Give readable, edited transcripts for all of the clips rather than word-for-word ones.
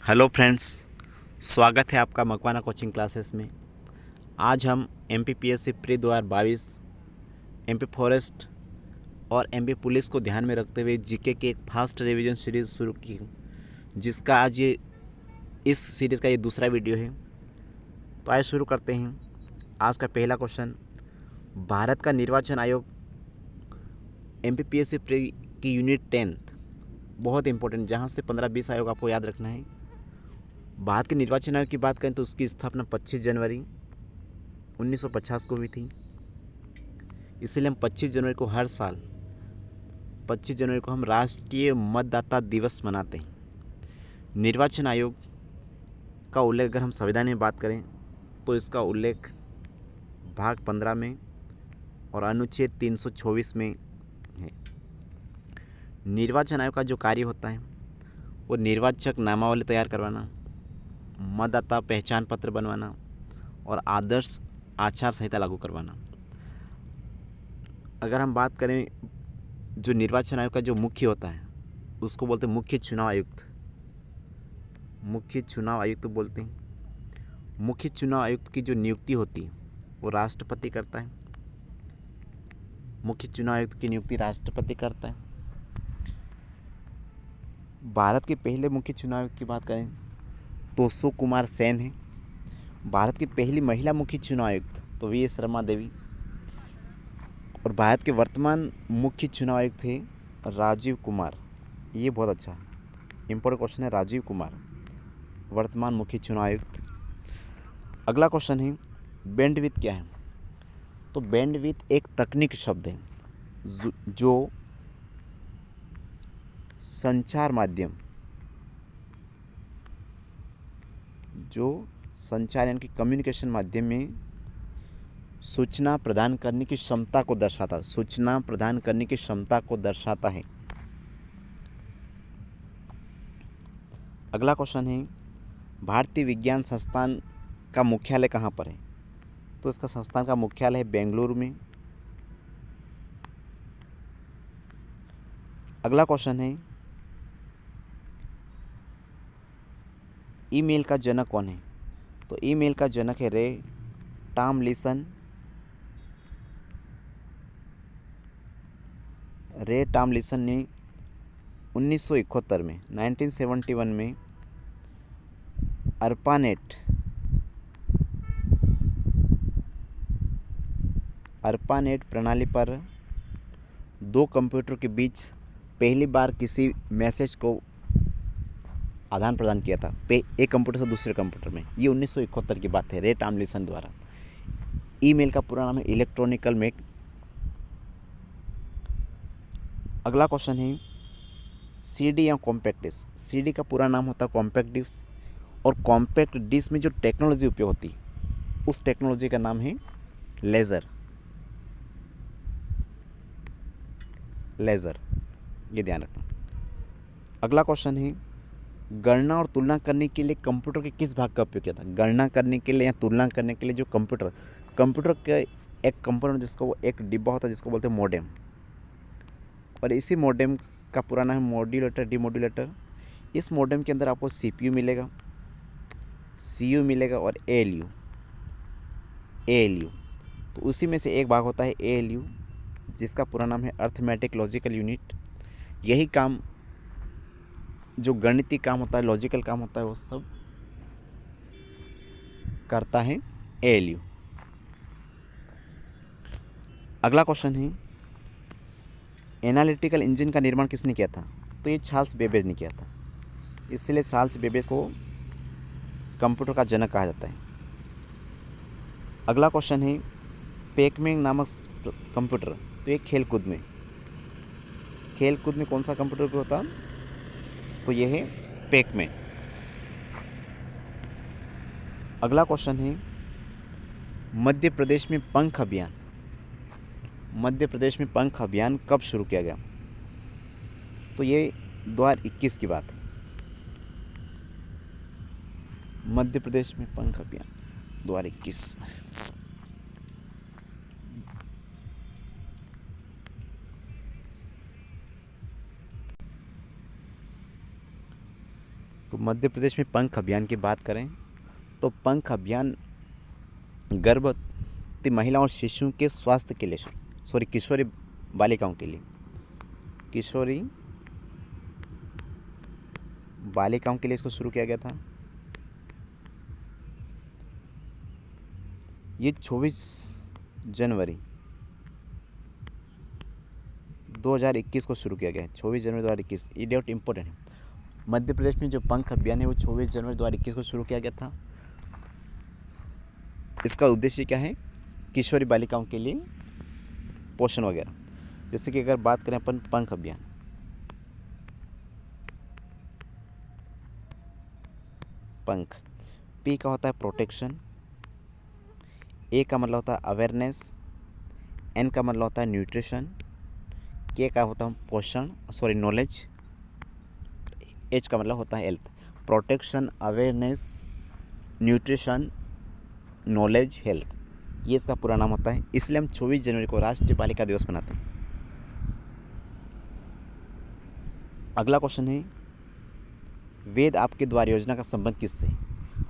Hello friends, स्वागत है आपका मकवाना कोचिंग क्लासेस में। आज हम MPPSC प्री 2022, MP फॉरेस्ट और MP पुलिस को ध्यान में रखते हुए जीके की एक फास्ट रिवीजन सीरीज़ शुरू की, जिसका आज ये इस सीरीज़ का ये दूसरा वीडियो है। तो आइए शुरू करते हैं। आज का पहला क्वेश्चन, भारत का निर्वाचन आयोग MPPSC प्री की यूनिट 10, बहुत इंपॉर्टेंट, जहाँ से 15-20 आयोग आपको याद रखना है। भारत के निर्वाचन आयोग की बात करें तो उसकी स्थापना 25 जनवरी 1950 को हुई थी। इसीलिए हम 25 जनवरी को हर साल 25 जनवरी को हम राष्ट्रीय मतदाता दिवस मनाते हैं। निर्वाचन आयोग का उल्लेख अगर हम संविधान में बात करें तो इसका उल्लेख भाग 15 में और अनुच्छेद 324 में है। निर्वाचन आयोग का जो कार्य होता है वो निर्वाचक नामावली तैयार करवाना, मतदाता पहचान पत्र बनवाना और आदर्श आचार संहिता लागू करवाना। अगर हम बात करें जो निर्वाचन आयोग का जो मुख्य होता है उसको बोलते हैं मुख्य चुनाव आयुक्त। मुख्य चुनाव आयुक्त बोलते हैं। मुख्य चुनाव आयुक्त की जो नियुक्ति होती है वो राष्ट्रपति करता है। मुख्य चुनाव आयुक्त की नियुक्ति राष्ट्रपति करता है। भारत के पहले मुख्य चुनाव आयुक्त की बात करें तो सुकुमार सेन है। भारत की पहली महिला मुख्य चुनाव आयुक्त तो VS रमा देवी। और भारत के वर्तमान मुख्य चुनाव आयुक्त थे राजीव कुमार। ये बहुत अच्छा इंपॉर्टेंट क्वेश्चन है, राजीव कुमार वर्तमान मुख्य चुनाव आयुक्त। अगला क्वेश्चन है, बैंडविड्थ क्या है? तो बैंडविड्थ एक तकनीक शब्द है जो संचार माध्यम, यानी कि कम्युनिकेशन माध्यम में सूचना प्रदान करने की क्षमता को दर्शाता है। सूचना प्रदान करने की क्षमता को दर्शाता है। अगला क्वेश्चन है, भारतीय विज्ञान संस्थान का मुख्यालय कहाँ पर है? तो इसका संस्थान का मुख्यालय है बेंगलुरु में। अगला क्वेश्चन है, ईमेल का जनक कौन है? तो ईमेल का जनक है रे टॉमलिंसन। रे टॉमलिंसन ने 1971 में 1971 में अर्पानेट प्रणाली पर दो कंप्यूटर के बीच पहली बार किसी मैसेज को आदान प्रदान किया था एक कंप्यूटर से दूसरे कंप्यूटर में। ये 1971 की बात है, रे टॉमलिंसन द्वारा। ईमेल का पूरा नाम है इलेक्ट्रॉनिकल मेल। अगला क्वेश्चन है, CD या कॉम्पैक्ट डिस्क। CD का पूरा नाम होता है कॉम्पैक्ट डिस्क। और कॉम्पैक्ट डिस्क में जो टेक्नोलॉजी उपयोग होती है उस टेक्नोलॉजी का नाम है लेज़र। ये ध्यान रखना। अगला क्वेश्चन है, गणना और तुलना करने के लिए कंप्यूटर के किस भाग का उपयोग किया था? गणना करने के लिए या तुलना करने के लिए जो कंप्यूटर के एक कंपोनेंट जिसको वो एक डिब्बा होता है जिसको बोलते हैं मॉडेम। और इसी मॉडेम का पूरा नाम है मॉड्यूलेटर डिमॉड्यूलेटर। इस मॉडेम के अंदर आपको CPU मिलेगा, CU मिलेगा और ALU। तो उसी में से एक भाग होता है ALU जिसका पूरा नाम है अर्थमेटिक लॉजिकल यूनिट। यही काम जो गणितीय काम होता है, लॉजिकल काम होता है, वो सब करता है ALU। अगला क्वेश्चन है, एनालिटिकल इंजन का निर्माण किसने किया था? तो ये चार्ल्स बेबेज ने किया था। इसलिए चार्ल्स बेबेज को कंप्यूटर का जनक कहा जाता है। अगला क्वेश्चन है, पेकमैन नामक कंप्यूटर तो ये खेलकूद में कौन सा कंप्यूटर पे होता? तो ये है पेकमैन। अगला क्वेश्चन है, मध्य प्रदेश में पंख अभियान कब शुरू किया गया? तो ये 2021 की बात है। मध्य प्रदेश में पंख अभियान 2021। तो मध्य प्रदेश में पंख अभियान की बात करें तो पंख अभियान गर्भवती महिला और शिशुओं के स्वास्थ्य के लिए, किशोरी बालिकाओं के लिए, किशोरी बालिकाओं के लिए इसको शुरू किया गया था। ये 24 जनवरी 2021 को शुरू किया गया है। 24 जनवरी 2021, ये डेट इम्पोर्टेंट है। मध्य प्रदेश में जो पंख अभियान है वो 24 जनवरी 2021 को शुरू किया गया था। इसका उद्देश्य क्या है? किशोरी बालिकाओं के लिए पोषण वगैरह। जैसे कि अगर बात करें अपन पंख अभियान, पंख, पी का होता है प्रोटेक्शन, ए का मतलब होता है अवेयरनेस, एन का मतलब होता है न्यूट्रिशन, के का होता है पोषण नॉलेज, एच का मतलब होता है health. Protection, awareness, nutrition, knowledge, health, ये इसका पूरा नाम होता है। इसलिए हम 24 जनवरी को राष्ट्रीय बालिका दिवस मनाते हैं। अगला क्वेश्चन है, वेद आपके द्वार योजना का संबंध किससे?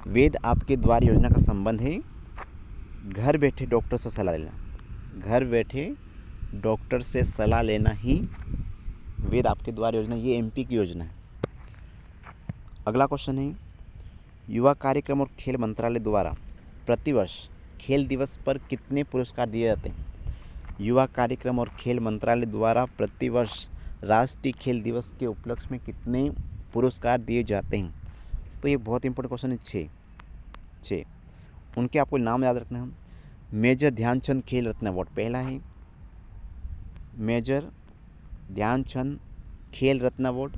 वेद आपके द्वार योजना का संबंध है घर बैठे डॉक्टर से सलाह लेना। घर बैठे डॉक्टर से सलाह लेना ही वेद आपके द्वार योजना, ये एमपी की योजना है। अगला क्वेश्चन है, युवा कार्यक्रम और खेल मंत्रालय द्वारा प्रतिवर्ष खेल दिवस पर कितने पुरस्कार दिए जाते हैं? युवा कार्यक्रम और खेल मंत्रालय द्वारा प्रतिवर्ष राष्ट्रीय खेल दिवस के उपलक्ष्य में कितने पुरस्कार दिए जाते हैं? तो ये बहुत इंपॉर्टेंट क्वेश्चन है। छः उनके आपको नाम याद रखना है। मेजर ध्यानचंद खेल रत्न अवार्ड पहला है, मेजर ध्यानचंद खेल रत्न अवार्ड।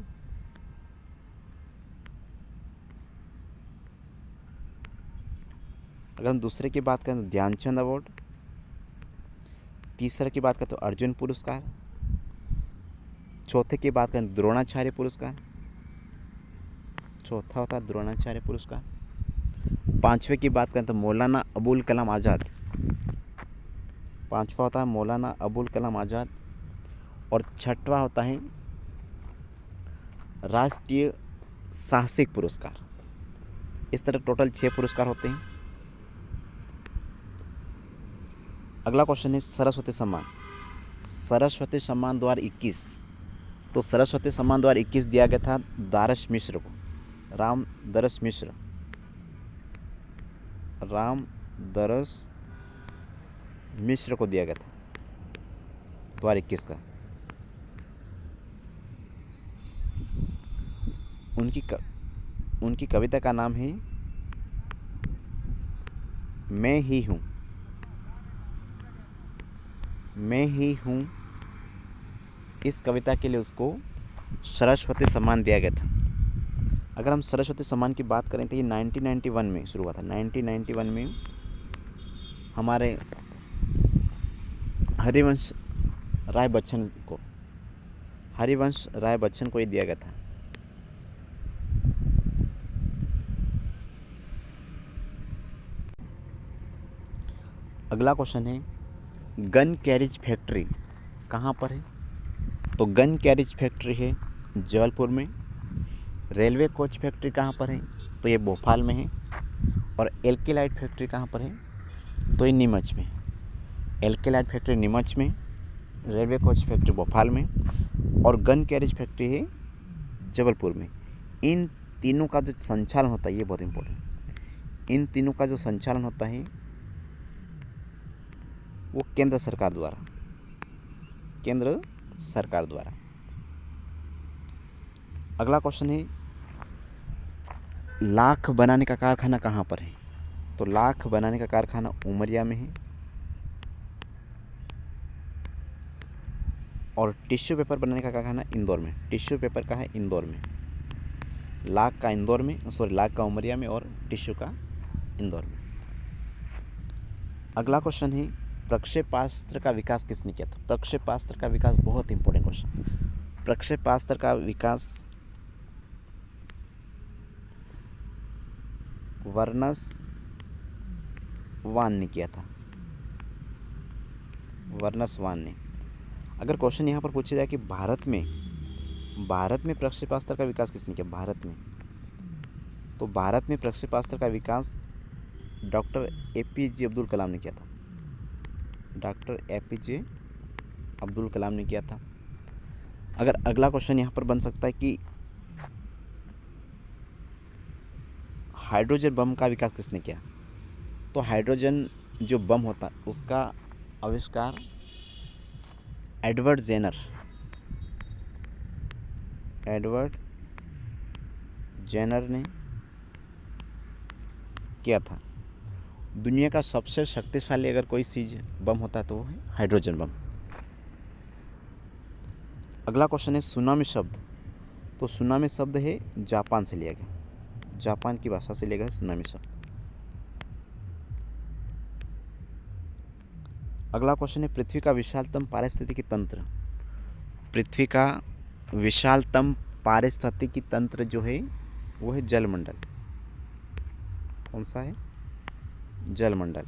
अगर हम दूसरे की बात करें तो ध्यानचंद अवार्ड, तीसरे की बात करें तो अर्जुन पुरस्कार, चौथे की बात करें द्रोणाचार्य पुरस्कार, चौथा होता है द्रोणाचार्य पुरस्कार। पांचवे की बात करें तो मौलाना अबुल कलाम आज़ाद, पांचवा होता है मौलाना अबुल कलाम आज़ाद। और छठवा होता है राष्ट्रीय साहसिक पुरस्कार। इस तरह टोटल 6 पुरस्कार होते हैं। अगला क्वेश्चन है सरस्वती सम्मान। सरस्वती सम्मान 2021, तो सरस्वती सम्मान 2021 दिया गया था दारस मिश्र को, राम दरस मिश्र, राम दरस मिश्र को दिया गया था 2021 का। उनकी कविता का नाम है मैं ही हूँ, मैं ही हूँ। इस कविता के लिए उसको सरस्वती सम्मान दिया गया था। अगर हम सरस्वती सम्मान की बात करें तो ये 1991 में शुरू हुआ था। 1991 में हमारे हरिवंश राय बच्चन को ये दिया गया था। अगला क्वेश्चन है, गन कैरेज फैक्ट्री कहाँ पर है? तो गन कैरेज फैक्ट्री है जबलपुर में। रेलवे कोच फैक्ट्री कहाँ पर है? तो ये भोपाल में है। और एल्के लाइट फैक्ट्री कहाँ पर है? तो ये नीमच में। एल्के लाइट फैक्ट्री नीमच में, रेलवे कोच फैक्ट्री भोपाल में, और गन कैरेज फैक्ट्री है जबलपुर में। इन तीनों का जो संचालन होता है, ये बहुत इम्पोर्टेंट, इन तीनों का जो संचालन होता है वो केंद्र सरकार द्वारा। अगला क्वेश्चन है, लाख बनाने का कारखाना कहाँ पर है? तो लाख बनाने का कारखाना उमरिया में है। और टिश्यू पेपर बनाने का कारखाना इंदौर में। टिश्यू पेपर का है इंदौर में, लाख का इंदौर में, लाख का उमरिया में और टिश्यू का इंदौर में। अगला क्वेश्चन है, प्रक्षेपास्त्र का विकास किसने किया था? प्रक्षेपास्त्र का विकास बहुत इंपॉर्टेंट क्वेश्चन। प्रक्षेपास्त्र का विकास वर्नस वान ने किया था, वर्नस वान ने। अगर क्वेश्चन यहाँ पर पूछा जाए कि भारत में प्रक्षेपास्त्र का विकास किसने किया? भारत में तो भारत में प्रक्षेपास्त्र का विकास डॉक्टर APJ अब्दुल कलाम ने किया था। डॉक्टर APJ अब्दुल कलाम ने किया था। अगर अगला क्वेश्चन यहाँ पर बन सकता है कि हाइड्रोजन बम का विकास किसने किया? तो हाइड्रोजन जो बम होता है उसका आविष्कार एडवर्ड जेनर ने किया था। दुनिया का सबसे शक्तिशाली अगर कोई चीज़ बम होता है तो वो है हाइड्रोजन बम। अगला क्वेश्चन है सुनामी शब्द। तो सुनामी शब्द है जापान से लिया गया, जापान की भाषा से लिया गया सुनामी शब्द। अगला क्वेश्चन है पृथ्वी का विशालतम पारिस्थितिकी तंत्र। पृथ्वी का विशालतम पारिस्थितिकी तंत्र जो है वो है जलमंडल। कौन सा है? जलमंडल।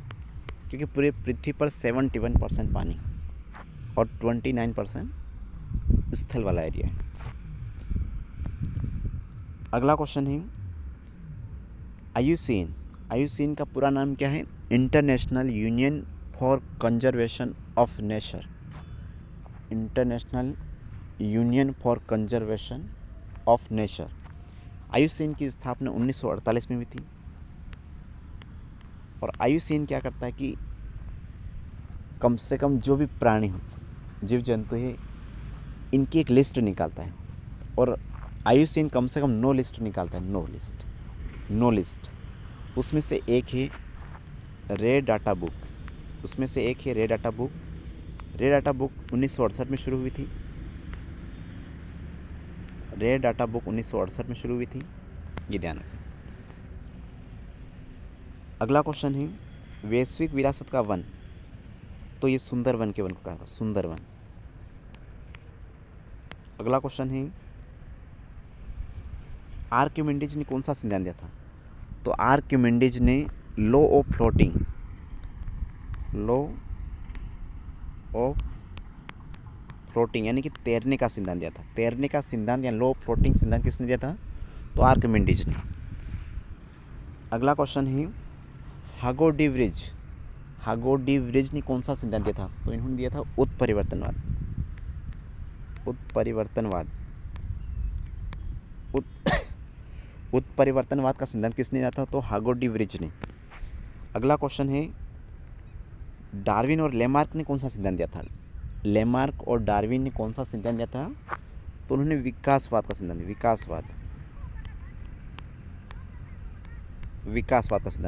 क्योंकि पूरे पृथ्वी पर 71% पानी और 29% स्थल वाला एरिया है। अगला क्वेश्चन है IUCN। IUCN का पूरा नाम क्या है? International union for conservation of nature. International union for conservation of nature. IUCN की स्थापना 1948 में हुई थी। और IUCN क्या करता है कि कम से कम जो भी प्राणी हो, जीव जंतु है, इनकी एक लिस्ट निकालता है। और IUCN कम से कम 9 लिस्ट निकालता है। 9 लिस्ट। उसमें से एक है red data book. Red data book 1968 में शुरू हुई थी। ये ध्यान रखें। अगला क्वेश्चन है वैश्विक विरासत का वन। तो ये सुंदरवन के वन को कहा था, सुंदरवन। अगला क्वेश्चन है आर्किमिडीज ने कौन सा सिद्धांत दिया था? तो आर्किमिडीज ने लॉ ऑफ फ्लोटिंग यानी कि तैरने का सिद्धांत दिया था। तैरने का सिद्धांत या लॉ ऑफ फ्लोटिंग सिद्धांत किसने दिया था? तो आर्किमिडीज ने। अगला क्वेश्चन है हागो डी व्रिज ने कौन सा सिद्धांत दिया था? तो इन्होंने दिया था उत्परिवर्तनवाद का सिद्धांत किसने दिया था? तो हागो डी व्रिज ने। अगला क्वेश्चन है डार्विन और लेमार्क ने कौन सा सिद्धांत दिया था? लेमार्क और डार्विन ने कौन सा सिद्धांत दिया था? तो उन्होंने विकासवाद का सिद्धांत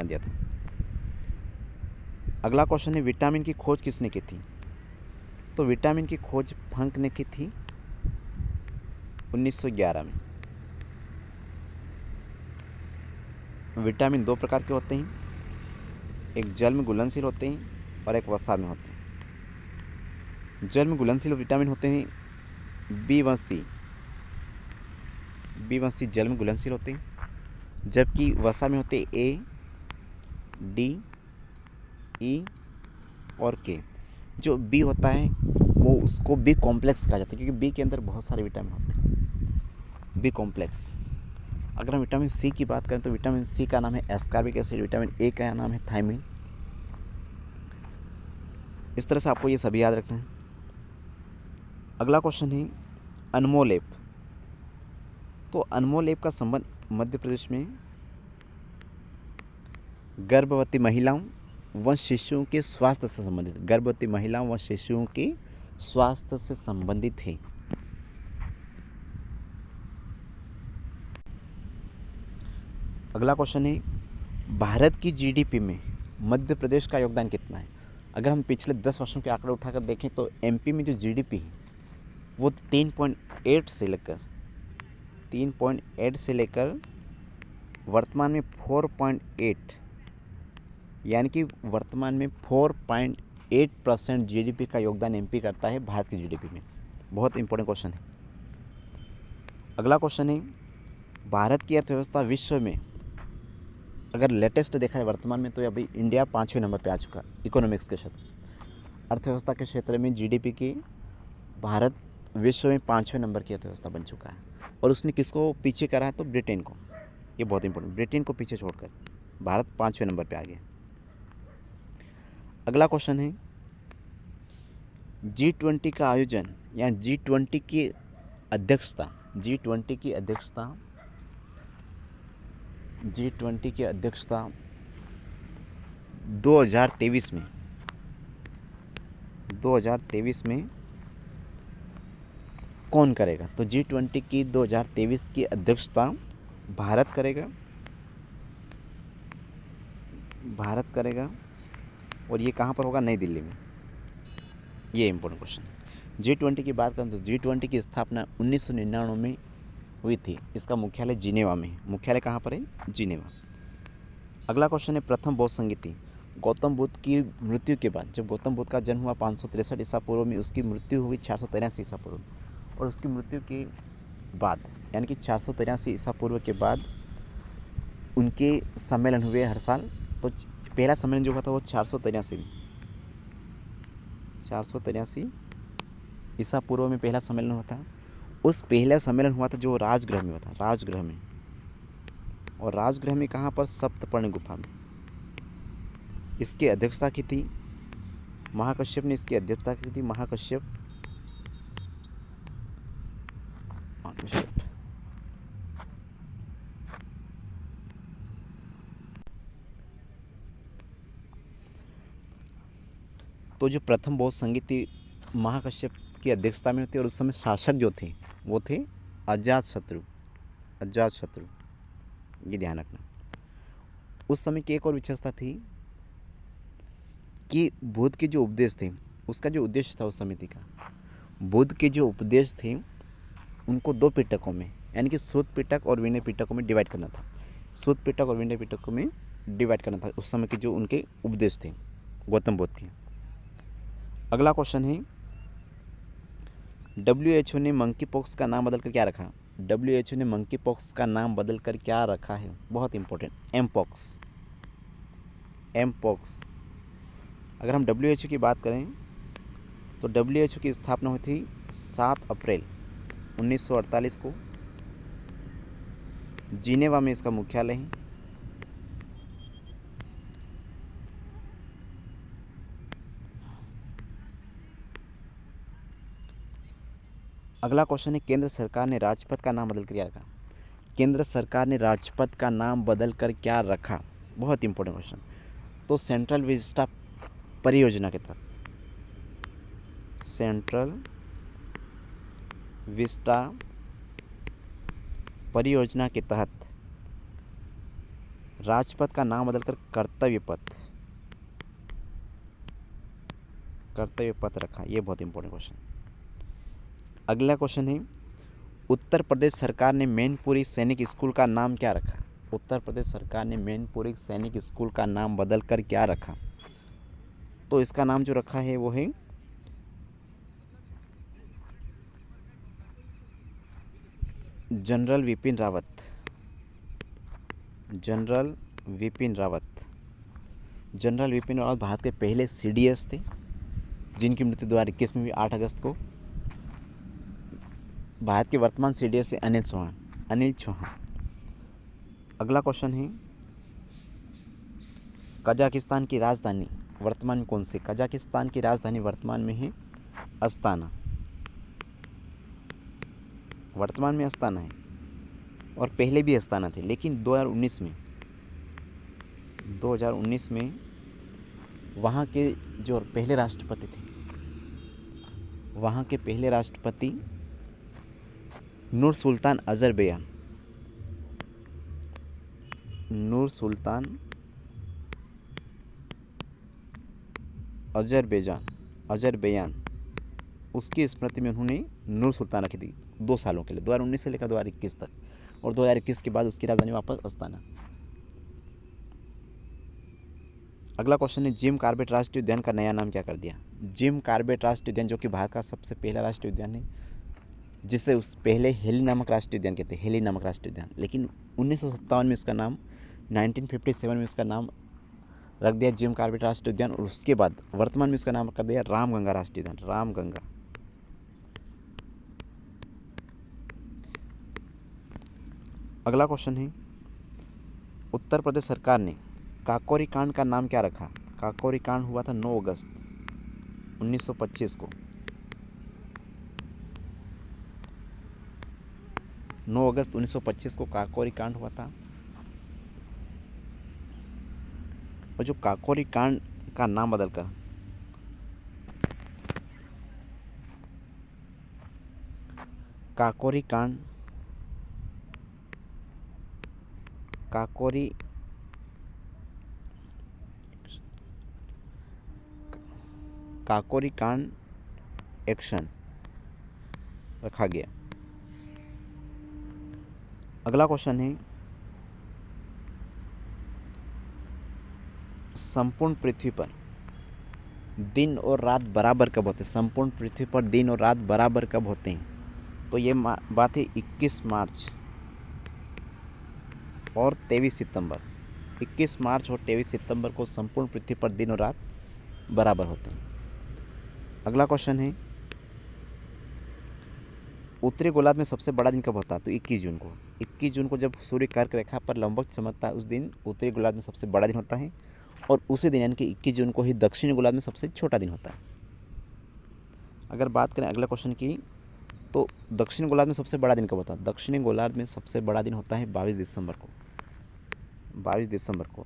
दिया था। अगला क्वेश्चन है विटामिन की खोज किसने की थी? तो विटामिन की खोज फंक ने की थी 1911 में। विटामिन 2 प्रकार के होते हैं, एक जल में घुलनशील होते हैं और एक वसा में होते हैं। जल में घुलनशील विटामिन होते हैं B1C जल में घुलनशील होते हैं, जबकि वसा में होते A, D, E और K। जो B होता है वो उसको B कॉम्प्लेक्स कहा जाता है, क्योंकि B के अंदर बहुत सारे विटामिन होते हैं, B कॉम्प्लेक्स। अगर हम विटामिन C की बात करें तो विटामिन C का नाम है एस्कॉर्बिक एसिड, विटामिन A का नाम है थायमिन। इस तरह से आपको ये सभी याद रखना है। अगला क्वेश्चन है अनमोल ऐप। तो अनमोल ऐप का संबंध मध्य प्रदेश में गर्भवती महिलाओं व शिशुओं के स्वास्थ्य से संबंधित, गर्भवती महिलाओं व शिशुओं के स्वास्थ्य से संबंधित है। अगला क्वेश्चन है भारत की GDP में मध्य प्रदेश का योगदान कितना है? अगर हम पिछले 10 वर्षों के आंकड़े उठाकर देखें तो MP में जो GDP है वो 3.8 से लेकर वर्तमान में 4.8, यानी कि वर्तमान में 4.8% GDP का योगदान MP करता है भारत की GDP में। बहुत इंपॉर्टेंट क्वेश्चन है। अगला क्वेश्चन है भारत की अर्थव्यवस्था विश्व में अगर लेटेस्ट देखा है वर्तमान में तो अभी इंडिया 5वें नंबर पे आ चुका है इकोनॉमिक्स के क्षेत्र, अर्थव्यवस्था के क्षेत्र में GDP की भारत विश्व में 5वें नंबर की अर्थव्यवस्था बन चुका है। और उसने किसको पीछे करा है? तो ब्रिटेन को। ये बहुत इंपॉर्टेंट, ब्रिटेन को पीछे छोड़कर भारत 5वें नंबर पे आ गया। अगला क्वेश्चन है G20 का आयोजन या G20 की अध्यक्षता, G20 की अध्यक्षता, G20 की अध्यक्षता 2023 में, 2023 में कौन करेगा? तो G20 की 2023 की अध्यक्षता भारत करेगा, भारत करेगा। और ये कहाँ पर होगा? नई दिल्ली में। ये इंपॉर्टेंट क्वेश्चन है। G20 की बात करें तो G20 की स्थापना 1999 में हुई थी। इसका मुख्यालय जिनेवा में है। मुख्यालय कहाँ पर है? जिनेवा। अगला क्वेश्चन है प्रथम बौद्ध संगीति। गौतम बुद्ध की मृत्यु के बाद, जब गौतम बुद्ध का जन्म हुआ 563 ईसा पूर्व में, उसकी मृत्यु हुई 483 ईसा पूर्व में। और उसकी मृत्यु के बाद यानी कि 483 ईसा पूर्व के बाद उनके सम्मेलन हुए हर साल। तो पहला सम्मेलन जो हुआ था वो 483 ईसा पूर्व में पहला सम्मेलन हुआ था। उस पहला सम्मेलन हुआ था जो राजगृह में हुआ था, राजगृह में। और राजगृह में कहाँ पर? सप्तपर्णी गुफा में। इसकी अध्यक्षता की थी महाकश्यप ने, इसकी अध्यक्षता की थी महाकश्यप। तो जो प्रथम बौद्ध संगीति महाकश्यप की अध्यक्षता में होती, और उस समय शासक जो थे वो थे अजातशत्रु, अजातशत्रु। ये ध्यान रखना। उस समय की एक और विशेषता थी कि बुद्ध के जो उपदेश थे, उसका जो उद्देश्य था उस समिति का, बुद्ध के जो उपदेश थे उनको 2 पिटकों में यानी कि सुत्त पिटक और विनय पिटकों में डिवाइड करना था। सुत्त पिटक और विनय पिटकों में डिवाइड करना था उस समय के जो उनके उपदेश थे गौतम बुद्ध के। अगला क्वेश्चन है WHO ने मंकी पॉक्स का नाम बदलकर क्या रखा? WHO ने मंकी पॉक्स का नाम बदलकर क्या रखा है? बहुत important, M pox, M pox. अगर हम WHO की बात करें तो WHO की स्थापना हुई थी 7 अप्रैल 1948 को। जिनेवा में इसका मुख्यालय है। अगला क्वेश्चन है केंद्र सरकार ने राजपथ का नाम बदल कर क्या रखा? केंद्र सरकार ने राजपथ का नाम बदल कर क्या रखा? बहुत इंपॉर्टेंट क्वेश्चन। तो सेंट्रल विस्टा परियोजना के तहत, सेंट्रल विस्टा परियोजना के तहत राजपथ का नाम बदलकर कर्तव्य पथ, कर्तव्य पथ रखा। ये बहुत इंपॉर्टेंट क्वेश्चन। अगला क्वेश्चन है उत्तर प्रदेश सरकार ने मैनपुरी सैनिक स्कूल का नाम क्या रखा? उत्तर प्रदेश सरकार ने मैनपुरी सैनिक स्कूल का नाम बदलकर क्या रखा? तो इसका नाम जो रखा है वो है general Vipin Rawat, general Vipin Rawat. General Vipin Rawat Bharat के पहले CDS थे जिनकी मृत्यु 2021 में हुई 8 अगस्त को। भारत के वर्तमान CDS से अनिल चौहान। अगला क्वेश्चन है कजाकिस्तान की राजधानी वर्तमान में कौन सी? कजाकिस्तान की राजधानी वर्तमान में है अस्ताना, वर्तमान में अस्ताना है। और पहले भी अस्ताना थे, लेकिन 2019 में वहाँ के जो पहले राष्ट्रपति थे, वहाँ के पहले राष्ट्रपति नूर सुल्तान अजरबैजान, उसकी स्मृति में उन्होंने नूर सुल्तान रखी थी 2 सालों के लिए, 2019 से लेकर 2021 तक। और 2021 के बाद उसकी राजधानी वापस अस्ताना। अगला क्वेश्चन है जिम कॉर्बेट राष्ट्रीय उद्यान का नया नाम क्या कर दिया? जिम कॉर्बेट राष्ट्रीय उद्यान जो कि भारत का सबसे पहला राष्ट्रीय उद्यान है, जिसे उस पहले हेली नामक राष्ट्रीय उद्यान कहते हैं, हेली नामक राष्ट्रीय उद्यान। लेकिन 1957 में उसका नाम, 1957 में उसका नाम रख दिया जिम कॉर्बेट राष्ट्रीय उद्यान। और उसके बाद वर्तमान में उसका नाम कर दिया रामगंगा राष्ट्रीय उद्यान, रामगंगा। अगला क्वेश्चन है उत्तर प्रदेश सरकार ने काकोरी कांड का नाम क्या रखा? काकोरी कांड हुआ था 9 अगस्त 1925 को। 9 अगस्त 1925 को काकोरी कांड हुआ था। और जो काकोरी कांड का नाम बदलकर काकोरी कांड काकोरी काकोरी कांड एक्शन रखा गया। अगला क्वेश्चन है, संपूर्ण पृथ्वी पर दिन और रात बराबर कब होते हैं? संपूर्ण पृथ्वी पर दिन और रात बराबर कब होते हैं? तो ये बात है 21 मार्च और 23 सितंबर। 21 मार्च और 23 सितंबर को संपूर्ण पृथ्वी पर दिन और रात बराबर होते हैं। अगला क्वेश्चन है, उत्तरी गोलार्ध में सबसे बड़ा दिन कब होता है? तो 21 जून को। 21 जून को जब सूर्य कर्क रेखा पर लंबवत चमकता है, उस दिन उत्तरी गोलार्ध में सबसे बड़ा दिन होता है। और उसी दिन यानी कि 21 जून को ही दक्षिणी गोलार्ध में सबसे छोटा दिन होता है। अगर बात करें अगला क्वेश्चन की, तो दक्षिणी गोलार्ध में सबसे बड़ा दिन कब होता है? दक्षिणी गोलार्ध में सबसे बड़ा दिन होता है 22 दिसंबर को। 22 दिसंबर को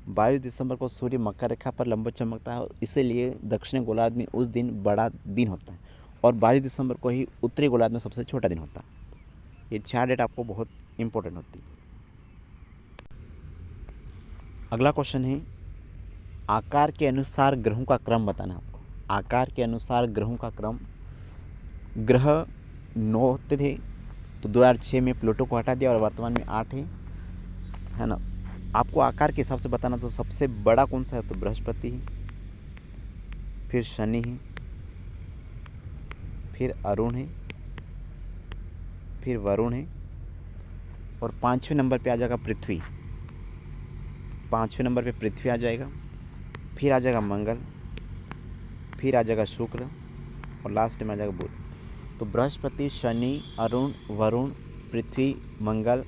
22 दिसंबर को सूर्य मकर रेखा पर लंबवत चमकता है, इसीलिए दक्षिणी गोलार्ध में उस दिन बड़ा दिन होता है। और 22 दिसंबर को ही उत्तरी गोलार्ध में सबसे छोटा दिन होता है। ये 4 डेट आपको बहुत इंपॉर्टेंट होती है। अगला क्वेश्चन है, आकार के अनुसार ग्रहों का क्रम बताना आपको। आकार के अनुसार ग्रहों का क्रम। ग्रह 9 होते थे, तो 2006 में प्लूटो को हटा दिया और वर्तमान में 8 है ना। आपको आकार के हिसाब से बताना, तो सबसे बड़ा कौन सा है? तो बृहस्पति है, फिर शनि है, फिर अरुण है, फिर वरुण है, और 5वें नंबर पे आ जाएगा पृथ्वी। 5वें नंबर पे पृथ्वी आ जाएगा, फिर आ जाएगा मंगल, फिर आ जाएगा शुक्र, और लास्ट में आ जाएगा बुध। तो बृहस्पति, शनि, अरुण, वरुण, पृथ्वी, मंगल,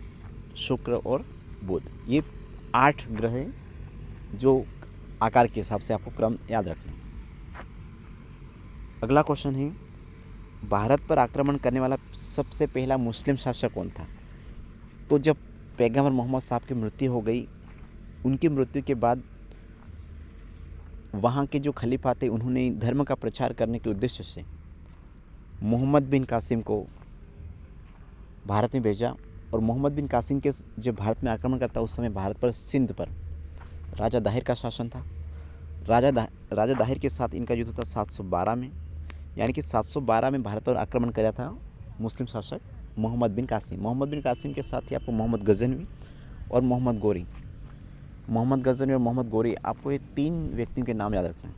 शुक्र और बुध, ये 8 ग्रह हैं जो आकार के हिसाब से आपको क्रम याद रखना है। अगला क्वेश्चन है, भारत पर आक्रमण करने वाला सबसे पहला मुस्लिम शासक कौन था? तो जब पैगंबर मोहम्मद साहब की मृत्यु हो गई, उनकी मृत्यु के बाद वहाँ के जो खलीफा थे, उन्होंने धर्म का प्रचार करने के उद्देश्य से मोहम्मद बिन कासिम को भारत में भेजा। और मोहम्मद बिन कासिम के जब भारत में आक्रमण करता, उस समय भारत पर सिंध पर राजा दाहिर का शासन था। राजा दाहिर के साथ इनका युद्ध था 712 में, यानी कि 712 में भारत पर आक्रमण किया था मुस्लिम शासक मोहम्मद बिन कासिम। मोहम्मद बिन कासिम के साथ ही आपको मोहम्मद गजनवी और मोहम्मद गोरी, आपको ये 3 व्यक्तियों के नाम याद रखना है।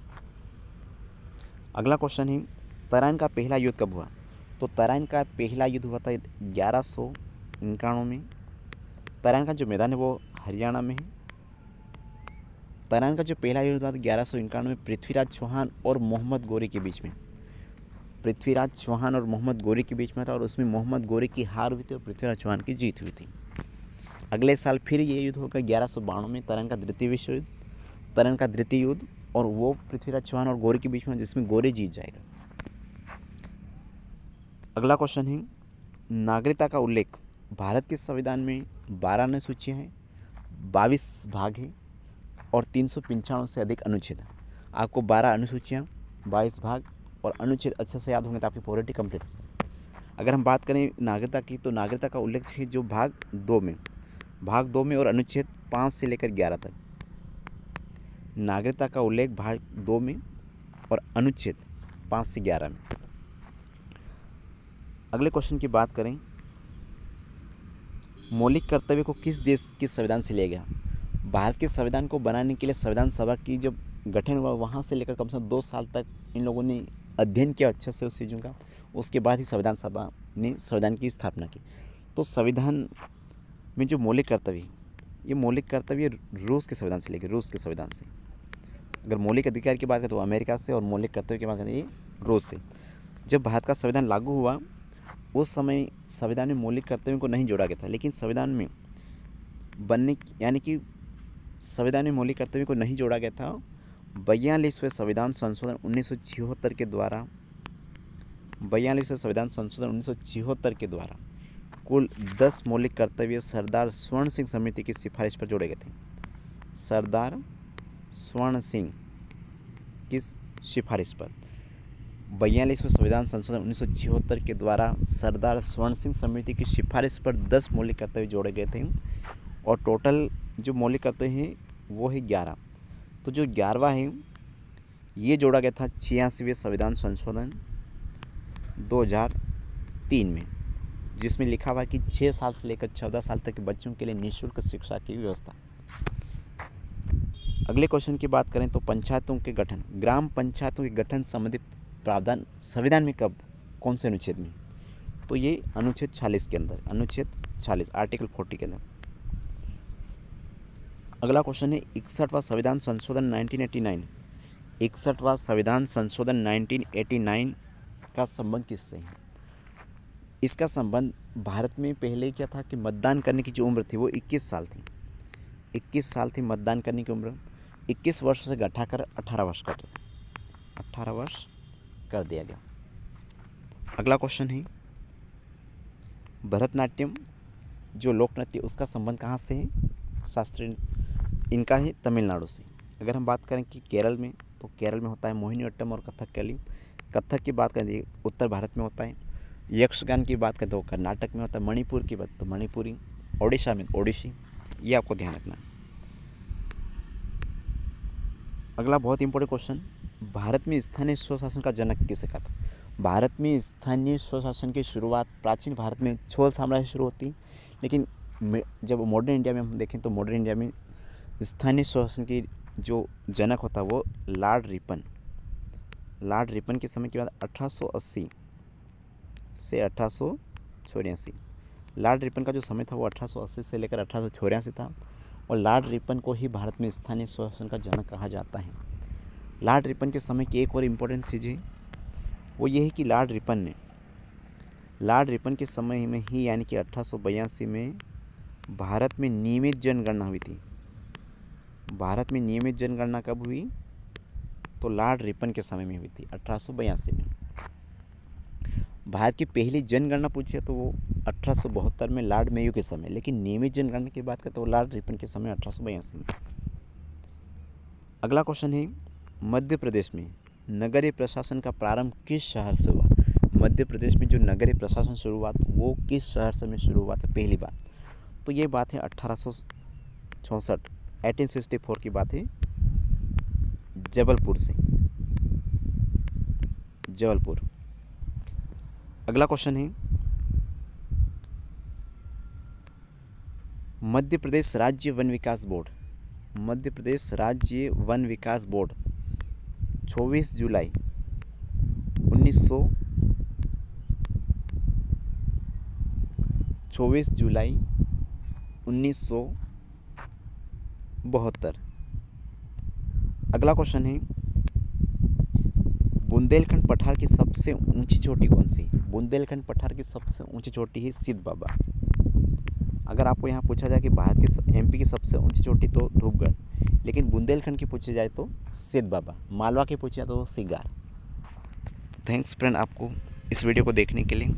अगला क्वेश्चन है, तराइन का पहला युद्ध कब हुआ? तो तराइन का पहला युद्ध हुआ था 1191 में। तराइन का जो मैदान है वो हरियाणा में है। तराइन का जो पहला युद्ध हुआ था 1191 में पृथ्वीराज चौहान और मोहम्मद गोरी के बीच में। पृथ्वीराज चौहान और मोहम्मद गोरी के बीच में था, और उसमें मोहम्मद गोरी की हार हुई थी और पृथ्वीराज चौहान की जीत हुई थी। अगले साल फिर ये युद्ध होगा 1192 में, तराइन का द्वितीय विश्व युद्ध, और वो पृथ्वीराज चौहान और गोरी के बीच में, जिसमें गोरी जीत जाएगा। अगला क्वेश्चन है, नागरिकता का उल्लेख। भारत के संविधान में 12 अनुसूचियाँ हैं, 22 भाग हैं और 395 से अधिक अनुच्छेद हैं। आपको 12 अनुसूचियाँ, 22 भाग और अनुच्छेद अच्छे से याद होंगे तो आपकी पॉलिटी कंप्लीट हो जाएगी। अगर हम बात करें नागरिकता की, तो नागरिकता का उल्लेख है जो भाग 2 में और अनुच्छेद 5 से लेकर 11 तक। नागरिकता का उल्लेख भाग 2 में और अनुच्छेद 5 से 11 में। अगले क्वेश्चन की बात करें, मौलिक कर्तव्य को किस देश के संविधान से लिया गया? भारत के संविधान को बनाने के लिए संविधान सभा की जब गठन हुआ, वहाँ से लेकर कम से कम 2 साल तक इन लोगों ने अध्ययन किया अच्छे से उस चीज़ों का। उसके बाद ही संविधान सभा ने संविधान की स्थापना की। तो संविधान में जो मौलिक कर्तव्य, ये मौलिक कर्तव्य रूस के संविधान से लेकर, रूस के संविधान से। अगर मौलिक अधिकार की बात करें तो अमेरिका से, और मौलिक कर्तव्य की बात करें ये रूस से। जब भारत का संविधान लागू हुआ, उस समय संविधान में मौलिक कर्तव्यों को नहीं जोड़ा गया था, लेकिन संविधान में बनने यानी कि संविधान में मौलिक कर्तव्य को नहीं जोड़ा गया था। 42वें संविधान संशोधन 1976 के द्वारा 42वें संविधान संशोधन 1976 के द्वारा कुल 10 मौलिक कर्तव्य सरदार स्वर्ण सिंह समिति की सिफारिश पर जोड़े गए थे। सरदार स्वर्ण सिंह की सिफारिश पर 42वें संविधान संशोधन 1976 के द्वारा सरदार स्वर्ण सिंह समिति की सिफारिश पर 10 मौलिक कर्तव्य जोड़े गए थे और टोटल जो मौलिक कर्तव्य हैं वो है 11। तो जो 11वां है ये जोड़ा गया था 86वें संविधान संशोधन 2003 में, जिसमें लिखा हुआ है कि 6 साल से लेकर 14 साल तक के बच्चों के लिए निःशुल्क शिक्षा की व्यवस्था। अगले क्वेश्चन की बात करें तो पंचायतों के गठन, ग्राम पंचायतों के गठन संबंधी प्रावधान संविधान में कब, कौन से अनुच्छेद में? तो ये अनुच्छेद 46 के अंदर, अनुच्छेद 46 आर्टिकल 40 के अंदर। अगला क्वेश्चन है 61वां संविधान संशोधन 1989, 61वां संविधान संशोधन 1989 का संबंध किससे है? इसका संबंध भारत में पहले क्या था कि मतदान करने की जो उम्र थी वो 21 साल थी, 21 साल थी मतदान करने की उम्र, 21 वर्ष से घटाकर 18 वर्ष कर 18 वर्ष कर दिया गया। अगला क्वेश्चन है भरतनाट्यम जो लोक नृत्य उसका संबंध कहाँ से है? शास्त्रीय इनका है तमिलनाडु से। अगर हम बात करें कि केरल में, तो केरल में होता है मोहिनीअट्टम और कथकली। कथक की बात करें उत्तर भारत में होता है। यक्षगान की बात करें तो कर्नाटक में होता है। मणिपुर की बात तो मणिपुरी, ओडिशा में ओडिसी, ये आपको ध्यान रखना है। अगला बहुत इंपॉर्टेंट क्वेश्चन, भारत में स्थानीय स्वशासन का जनक किसे कहा था? भारत में स्थानीय स्वशासन की शुरुआत प्राचीन भारत में छोल साम्राज्य शुरू होती, लेकिन जब मॉडर्न इंडिया में हम देखें तो मॉडर्न इंडिया में स्थानीय स्वशासन की जो जनक होता है वो लॉर्ड रिपन। लॉर्ड रिपन के समय की बात 1880 से 1884। लॉर्ड रिपन का जो समय था वो 1880 से लेकर 1884 था और लॉर्ड रिपन को ही भारत में स्थानीय स्वशासन का जनक कहा जाता है। लॉर्ड रिपन के समय की एक और इम्पोर्टेंट चीज़ है वो ये है कि लॉर्ड रिपन के समय में ही यानी कि 1882 में भारत में नियमित जनगणना हुई थी। भारत में नियमित जनगणना कब हुई? तो लॉर्ड रिपन के समय में हुई थी 1882 में। भारत की पहली जनगणना पूछी तो वो 1872 में लॉर्ड मेयो के समय, लेकिन नियमित जनगणना की बात करें तो लॉर्ड रिपन के समय 1882 में। अगला क्वेश्चन है मध्य प्रदेश में नगरीय प्रशासन का प्रारंभ किस शहर से हुआ? मध्य प्रदेश में जो नगरीय प्रशासन शुरुआत वो किस शहर से में शुरू हुआ था पहली बार? तो ये बात है 1864 की बात है, जबलपुर से, जबलपुर। अगला क्वेश्चन है मध्य प्रदेश राज्य वन विकास बोर्ड, मध्य प्रदेश राज्य वन विकास बोर्ड 24 जुलाई 1972। अगला क्वेश्चन है बुंदेलखंड पठार की सबसे ऊंची चोटी कौन सी? बुंदेलखंड पठार की सबसे ऊंची चोटी है सिद्ध बाबा। अगर आपको यहाँ पूछा जाए कि भारत के एमपी की सबसे ऊंची चोटी तो धूपगढ़, लेकिन बुंदेलखंड की पूछी जाए तो सिद्ध बाबा, मालवा की पूछी जाए तो सिगार। थैंक्स फ्रेंड आपको इस वीडियो को देखने के लिए।